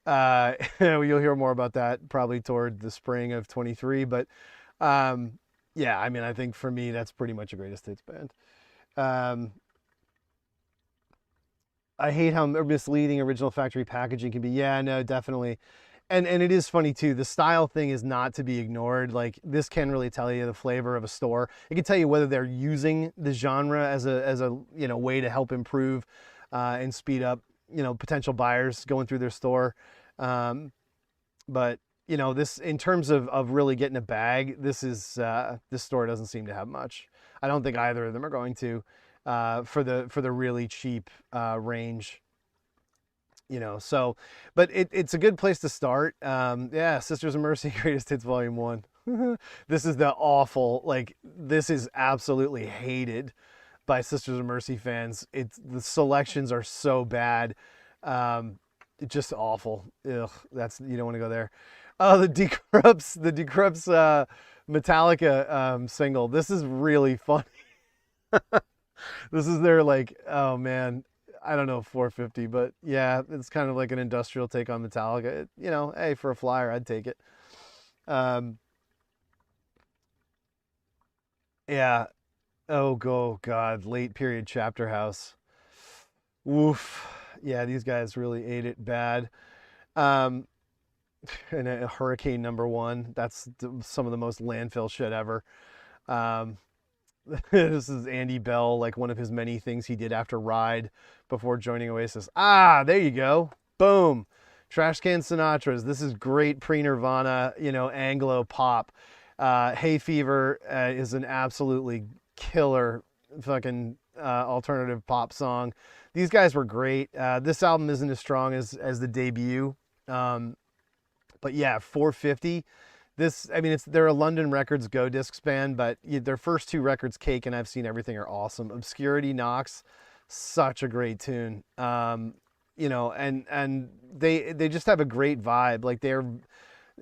You'll hear more about that probably toward the spring of 23, but yeah, I mean, I think for me, that's pretty much a greatest hits band. I hate how misleading original factory packaging can be. Yeah, no, definitely. And it is funny too. The style thing is not to be ignored. Like, this can really tell you the flavor of a store. It can tell you whether they're using the genre as a you know, way to help improve and speed up, you know, potential buyers going through their store. But you know, this, in terms of really getting a bag, this store doesn't seem to have much. I don't think either of them are going to for the really cheap range. You know, so, but it's a good place to start. Yeah, Sisters of Mercy, Greatest Hits Volume 1. This is the awful, like, this is absolutely hated by Sisters of Mercy fans. The selections are so bad. It's just awful. Ugh, you don't want to go there. Oh, the Decrepts Metallica single. This is really funny. This is their, like, oh man, I don't know, 450, but yeah, it's kind of like an industrial take on Metallica. You know, hey, for a flyer, I'd take it. Yeah. Oh, God, late period Chapter House. Woof. Yeah, these guys really ate it bad. And a Hurricane #1. That's some of the most landfill shit ever. This is Andy Bell, like one of his many things he did after Ride before joining Oasis. Ah, there you go. Boom. Trash Can Sinatras. This is great pre-Nirvana, you know, Anglo pop. Hay Fever is an absolutely killer fucking alternative pop song. These guys were great. This album isn't as strong as the debut, but yeah, 450. This, I mean, they're a London Records Go Discs band, but their first two records, Cake and I've Seen Everything, are awesome. Obscurity Knocks, such a great tune. You know, and they just have a great vibe. Like they're,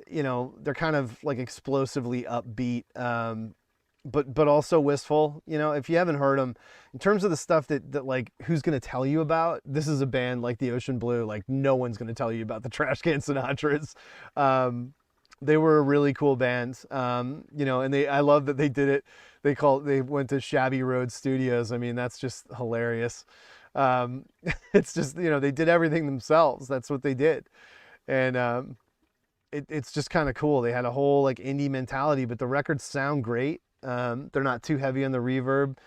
you know, they're kind of like explosively upbeat, but also wistful. You know, if you haven't heard them, in terms of the stuff that like who's gonna tell you about, this is a band like the Ocean Blue. Like no one's gonna tell you about the Trash Can Sinatras. They were a really cool band, you know, and I love that they did it. They went to Shabby Road Studios. I mean, that's just hilarious. It's just, you know, they did everything themselves. That's what they did. And, it's just kind of cool. They had a whole like indie mentality, but the records sound great. They're not too heavy on the reverb.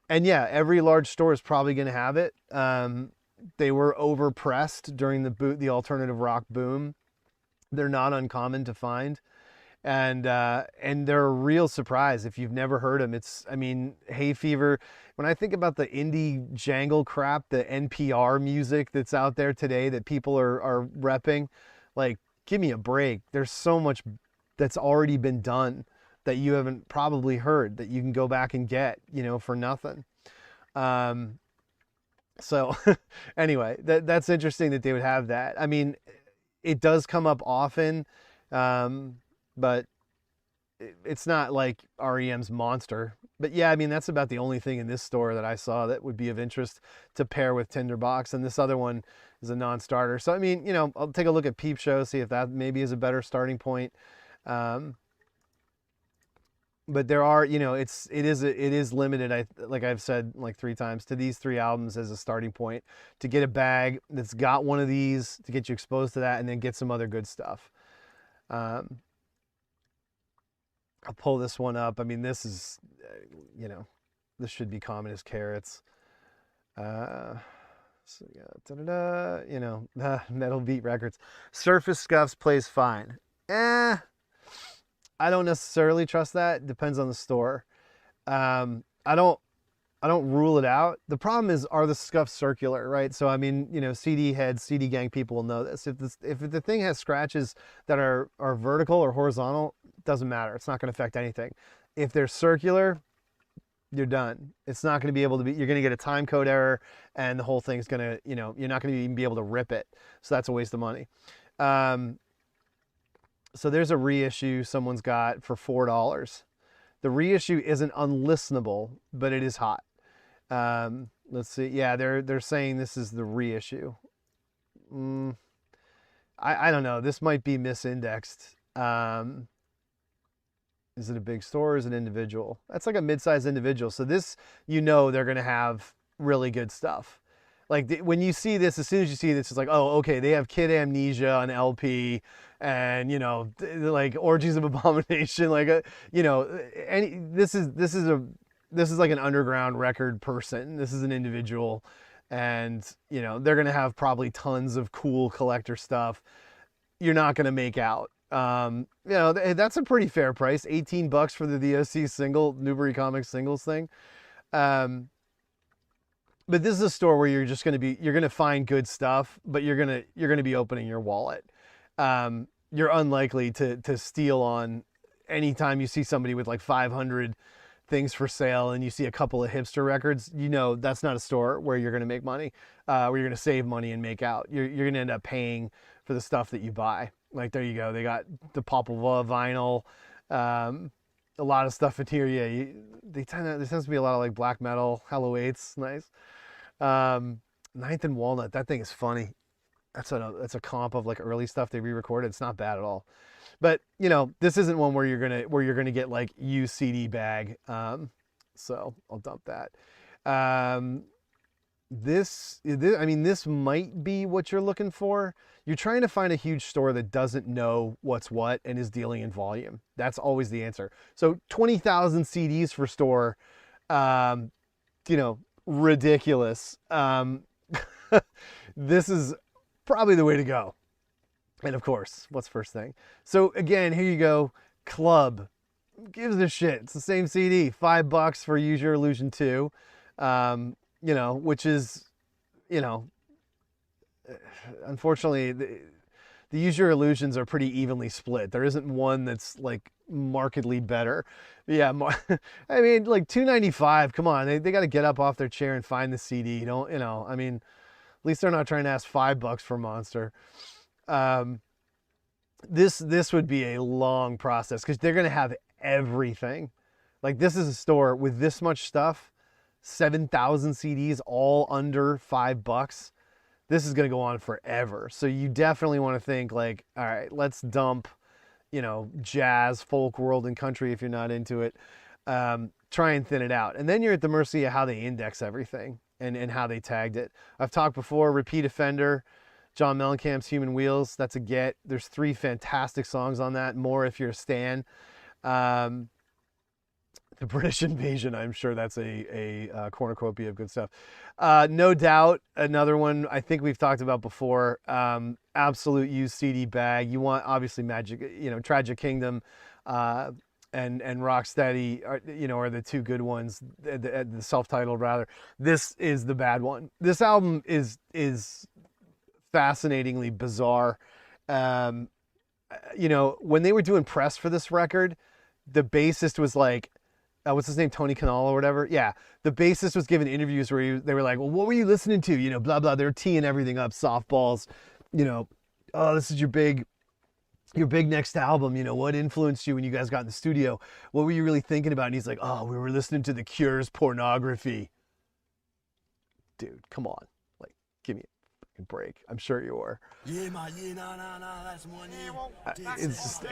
And yeah, every large store is probably going to have it. They were overpressed during the alternative rock boom. They're not uncommon to find, and they're a real surprise if you've never heard them. I mean, Hay Fever. When I think about the indie jangle crap, the NPR music that's out there today that people are repping, like, give me a break. There's so much that's already been done that you haven't probably heard that you can go back and get, you know, for nothing. So anyway, that's interesting that they would have that. I mean, it does come up often, but it's not like REM's Monster. But yeah, I mean, that's about the only thing in this store that I saw that would be of interest to pair with Tinderbox. And this other one is a non-starter. So, I mean, you know, I'll take a look at Peep Show, see if that maybe is a better starting point. But there are, you know, it is limited. Like I've said like 3 times, to these 3 albums as a starting point to get a bag that's got one of these to get you exposed to that, and then get some other good stuff. I'll pull this one up. I mean, this is, you know, this should be common as carrots. So yeah, you know, Metal Beat Records. Surface Scuffs plays fine. I don't necessarily trust that. Depends on the store. I don't rule it out. The problem is, are the scuffs circular, right? So I mean, you know, CD heads, CD gang people will know this. If the thing has scratches that are vertical or horizontal, it doesn't matter. It's not going to affect anything. If they're circular, you're done. It's not going to be able to be. You're going to get a time code error, and the whole thing's going to, you know, you're not going to even be able to rip it. So that's a waste of money. So there's a reissue someone's got for $4. The reissue isn't unlistenable, but it is hot. Let's see. Yeah, they're saying this is the reissue. I don't know. This might be misindexed. Is it a big store or is it individual? That's like a mid-sized individual. So this, you know, they're going to have really good stuff. Like when you see this, as soon as you see this, it's like, oh, okay, they have Kid Amnesia on LP, and you know, like Orgies of Abomination, like you know, this is like an underground record person. This is an individual, and you know, they're gonna have probably tons of cool collector stuff. You're not gonna make out. You know, that's a pretty fair price. $18 for the DOC single, Newbury Comics singles thing. But this is a store where you're going to find good stuff, but you're going to be opening your wallet. You're unlikely to steal on anytime you see somebody with like 500 things for sale and you see a couple of hipster records. You know, that's not a store where you're going to make money, where you're going to save money and make out. You're going to end up paying for the stuff that you buy. Like, there you go. They got the Popova vinyl, a lot of stuff in here. Yeah, there tends to be a lot of like black metal, Hello 8's, nice. Ninth and Walnut, that thing is funny. That's a comp of like early stuff they re-recorded. It's not bad at all. But you know, this isn't one where you're gonna get like used CD bag. So I'll dump that. This might be what you're looking for. You're trying to find a huge store that doesn't know what's what and is dealing in volume. That's always the answer. So 20,000 CDs for store, you know, ridiculous. This is probably the way to go. And of course, what's first thing? So again, here you go. Club. Who gives a shit? It's the same CD. $5 for Use Your Illusion 2. You know, which is, you know, unfortunately, the Use Your Illusions are pretty evenly split. There isn't one that's like markedly better. Yeah, I mean, like $2.95. Come on, they got to get up off their chair and find the CD. Don't, you know? I mean, at least they're not trying to ask $5 for Monster. This would be a long process because they're gonna have everything. Like, this is a store with this much stuff, 7,000 CDs, all under $5. This is going to go on forever. So you definitely want to think like, all right, let's dump, you know, jazz, folk, world, and country if you're not into it. Try and thin it out. And then you're at the mercy of how they index everything and how they tagged it. I've talked before, Repeat Offender, John Mellencamp's Human Wheels. That's a get. There's 3 fantastic songs on that. More if you're a stan. The British Invasion, I'm sure that's a cornucopia of good stuff. No Doubt, another one I think we've talked about before. Absolute used CD bag. You want, obviously, Magic, you know, Tragic Kingdom and Rocksteady, are the 2 good ones, the self-titled rather. This is the bad one. This album is fascinatingly bizarre. When they were doing press for this record, the bassist was like, what's his name, Tony Kanal or whatever? Yeah, the bassist was giving interviews where they were like, well, what were you listening to? You know, blah, blah. They're teeing everything up, softballs. You know, oh, this is your big next album. You know, what influenced you when you guys got in the studio? What were you really thinking about? And he's like, oh, we were listening to The Cure's Pornography. Dude, come on. Like, give me a fucking break. I'm sure you were. Yeah, that's one.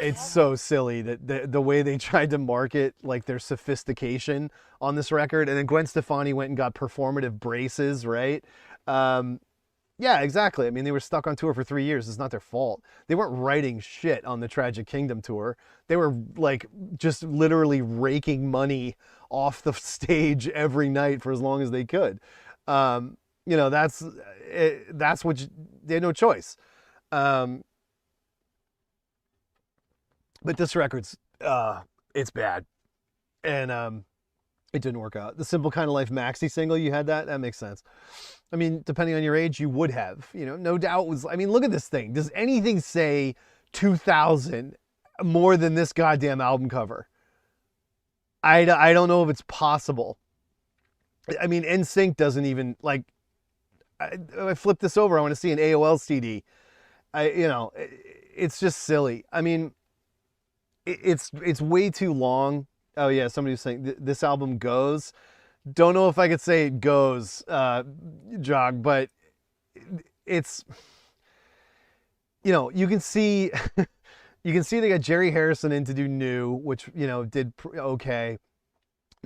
It's so silly that the way they tried to market like their sophistication on this record, and then Gwen Stefani went and got performative braces, right? Yeah, exactly. I mean, they were stuck on tour for 3 years. It's not their fault. They weren't writing shit on the Tragic Kingdom tour. They were like just literally raking money off the stage every night for as long as they could. That's what they had no choice. But this record's it's bad, and it didn't work out. The Simple Kind of Life maxi single, you had that makes sense. I mean, depending on your age, you would have. No doubt was. I mean, look at this thing. Does anything say 2000 more than this goddamn album cover? I don't know if it's possible. I mean, NSYNC doesn't even like. I flip this over, I want to see an AOL CD. It's just silly. I mean, it's way too long. Oh yeah, somebody was saying this album goes. Don't know if I could say it goes, Jog, but it's, you can see, they got Jerry Harrison in to do New, which, did okay.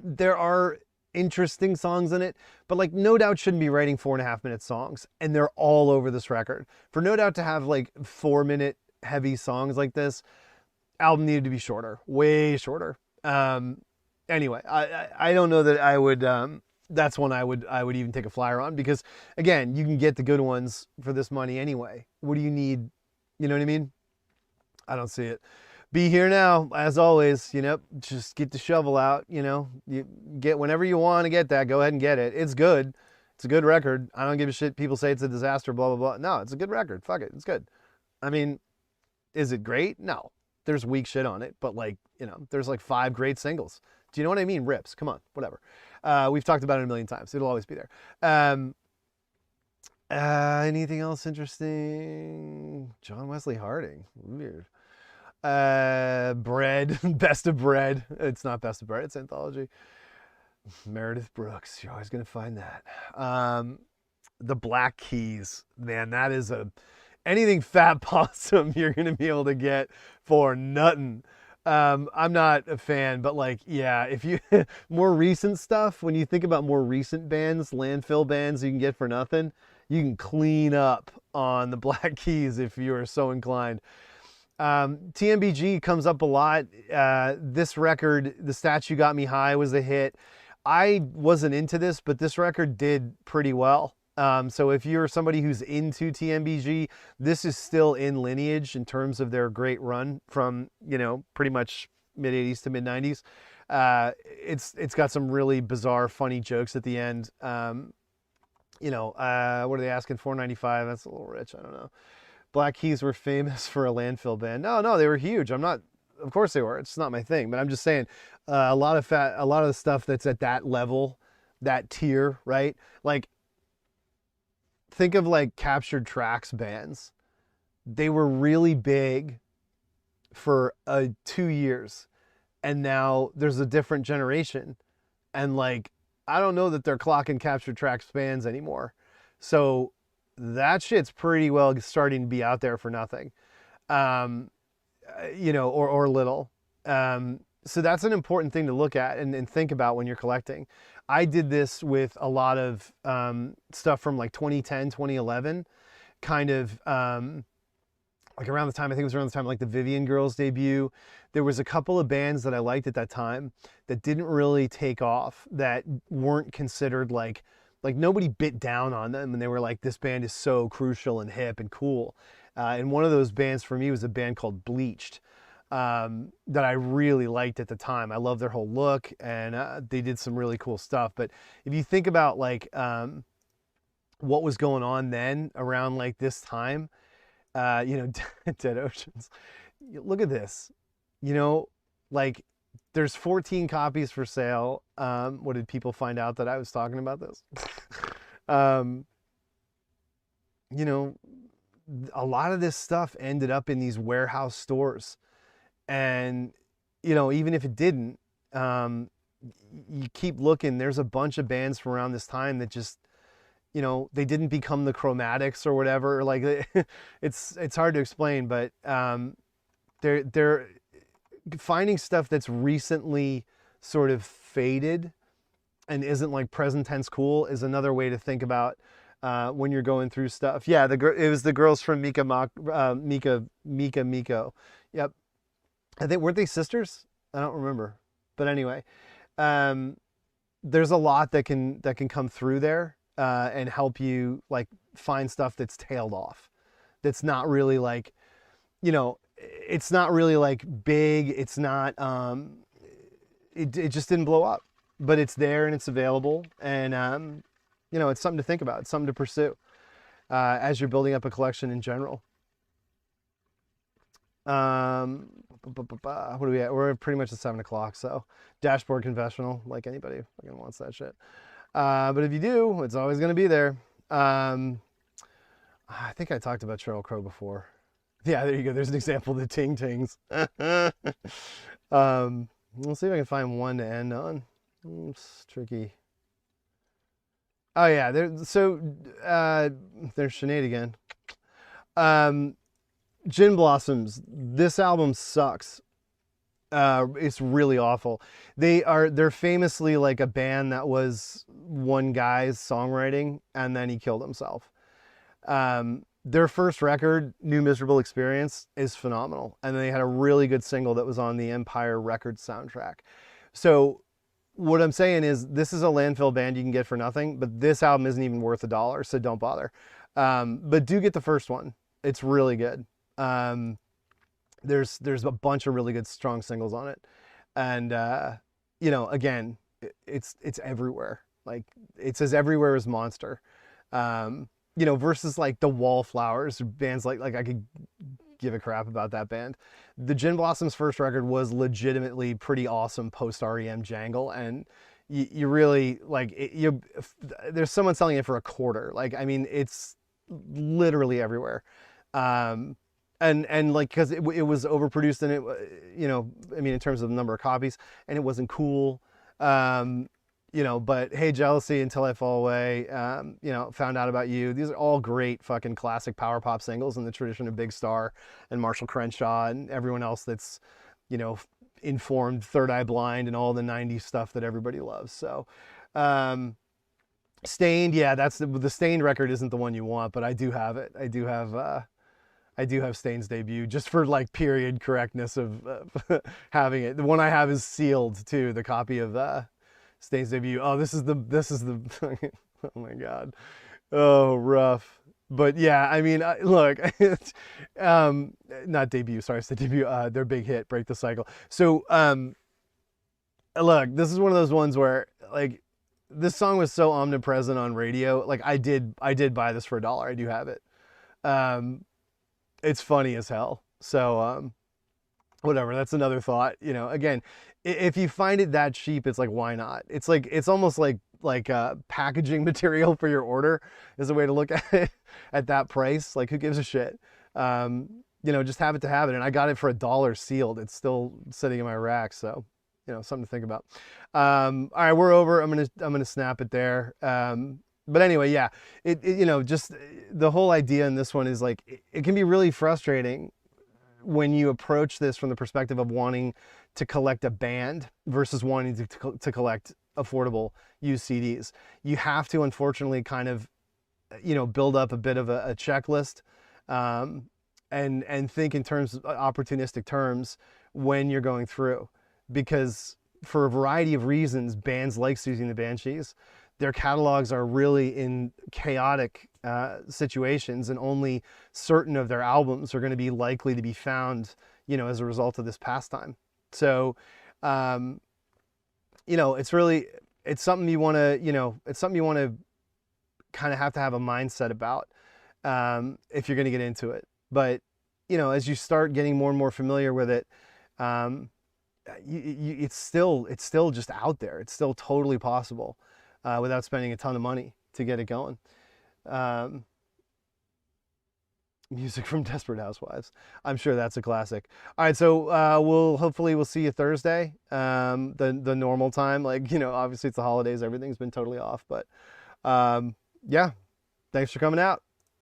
There are interesting songs in it, but like No Doubt shouldn't be writing 4.5-minute songs, and they're all over this record. For No Doubt to have like 4-minute heavy songs like this, album needed to be shorter, way shorter. Anyway, I don't know that I would, that's one I would even take a flyer on, because again, you can get the good ones for this money anyway. What do you need? You know what I mean? I don't see it. Be Here Now, as always, just get the shovel out, you get whenever you want to get that, go ahead and get it. It's good. It's a good record. I don't give a shit. People say it's a disaster, blah, blah, blah. No, it's a good record. Fuck it. It's good. I mean, is it great? No. There's weak shit on it, but like, there's like 5 great singles. Do you know what I mean? Rips. Come on, whatever. We've talked about it a million times. It'll always be there. Anything else interesting? John Wesley Harding. Weird. Bread. Best of Bread. It's not Best of Bread. It's Anthology. Meredith Brooks. You're always going to find that. The Black Keys. Man, that is anything Fat Possum you're going to be able to get for nothing. I'm not a fan, but like, yeah, if you more recent stuff, when you think about more recent bands, landfill bands you can get for nothing, you can clean up on the Black Keys if you are so inclined. TMBG comes up a lot. This record, The Statue Got Me High, was a hit. I wasn't into this, but this record did pretty well. So if you're somebody who's into TMBG, this is still in lineage in terms of their great run from, pretty much mid 80s to mid 90s. It's got some really bizarre, funny jokes at the end. You know, what are they asking? $4.95. That's a little rich. I don't know. Black Keys were famous for a landfill band. No, they were huge. I'm not. Of course they were. It's not my thing, but I'm just saying, a lot of the stuff that's at that level, that tier, right? Like, think of like Captured Tracks bands. They were really big for 2 years, and now there's a different generation, and like, I don't know that they're clocking Captured Tracks bands anymore. So that shit's pretty well starting to be out there for nothing. You know, or little. So that's an important thing to look at and think about when you're collecting. I did this with a lot of stuff from like 2010, 2011, kind of like around the time, I think it was around the time like the Vivian Girls debut. There was a couple of bands that I liked at that time that didn't really take off, that weren't considered like nobody bit down on them, and they were like, this band is so crucial and hip and cool. And one of those bands for me was a band called Bleached, that I really liked at the time. I love their whole look, and they did some really cool stuff. But if you think about like what was going on then around like this time, you know, Dead Oceans. Look at this. You know, like, there's 14 copies for sale. What did people find out that I was talking about this? You know, a lot of this stuff ended up in these warehouse stores. And, you know, even if it didn't, you keep looking, there's a bunch of bands from around this time that just, you know, they didn't become the Chromatics or whatever. Like, it's hard to explain, but they're finding stuff that's recently sort of faded and isn't like present tense cool is another way to think about when you're going through stuff. Yeah, it was the girls from Miko. Yep. I think, weren't they sisters? I don't remember. But anyway, there's a lot that can come through there and help you like find stuff that's tailed off. That's not really like, you know, it's not really like big. It's not, it just didn't blow up, but it's there and it's available. And, you know, it's something to think about. It's something to pursue as you're building up a collection in general. What are we at? We're pretty much at 7 o'clock. So dashboard confessional, like anybody fucking wants that shit. But if you do, it's always going to be there. I think I talked about Sheryl Crow before. Yeah, there you go. There's an example of the ting tings. We'll see if I can find one to end on. It's tricky. Oh yeah, there's Sinead again. Gin Blossoms. This album sucks. It's really awful. They're famously like a band that was one guy's songwriting and then he killed himself. Their first record, New Miserable Experience, is phenomenal. And they had a really good single that was on the Empire Records soundtrack. So what I'm saying is, this is a landfill band you can get for nothing, but this album isn't even worth $1, so don't bother. But do get the first one. It's really good. There's a bunch of really good strong singles on it. And, you know, again, it's everywhere. Like, it's as everywhere as Monster. You know, versus like the Wallflowers, bands like I could give a crap about that band. The Gin Blossoms' first record was legitimately pretty awesome post-REM jangle, and you really like it, there's someone selling it for $0.25. Like, I mean, it's literally everywhere. And like, because it was overproduced, and it, you know, I mean, in terms of the number of copies, and it wasn't cool. You know, but Hey Jealousy, Until I Fall Away, you know, Found Out About You. These are all great fucking classic power pop singles in the tradition of Big Star and Marshall Crenshaw and everyone else that's, you know, informed Third Eye Blind and all the 90s stuff that everybody loves. So, Stained, yeah, that's the Stained record isn't the one you want, but I do have it. I do have Stained's debut, just for like period correctness of having it. The one I have is sealed too, the copy of Stained's debut. Oh, this is the oh my God. Oh, rough. But yeah, I mean, look, not debut, sorry, it's the debut, their big hit, Break the Cycle. So, look, this is one of those ones where, like, this song was so omnipresent on radio. Like, I did buy this for $1. I do have it. It's funny as hell. So, whatever, that's another thought. You know, again, if you find it that cheap, it's like, why not? It's like, it's almost like packaging material for your order is a way to look at it at that price. Like, who gives a shit? You know, just have it to have it. And I got it for $1 sealed. It's still sitting in my rack. So, you know, something to think about. All right, we're over. I'm gonna snap it there. But anyway, yeah, you know, just the whole idea in this one is like, it can be really frustrating when you approach this from the perspective of wanting to collect a band versus wanting to collect affordable used CDs. You have to, unfortunately, kind of, you know, build up a bit of a checklist, and think in terms of opportunistic terms when you're going through, because for a variety of reasons, bands like Siouxsie and the Banshees, their catalogs are really in chaotic situations, and only certain of their albums are going to be likely to be found, you know, as a result of this pastime. So, you know, it's something you want to, you know, it's something you want to kind of have a mindset about, if you're going to get into it. But, you know, as you start getting more and more familiar with it, it's still just out there. It's still totally possible, without spending a ton of money to get it going. Music from Desperate Housewives. I'm sure that's a classic. All right, so we'll see you Thursday, the normal time. Like, you know, obviously it's the holidays, everything's been totally off, but yeah, thanks for coming out.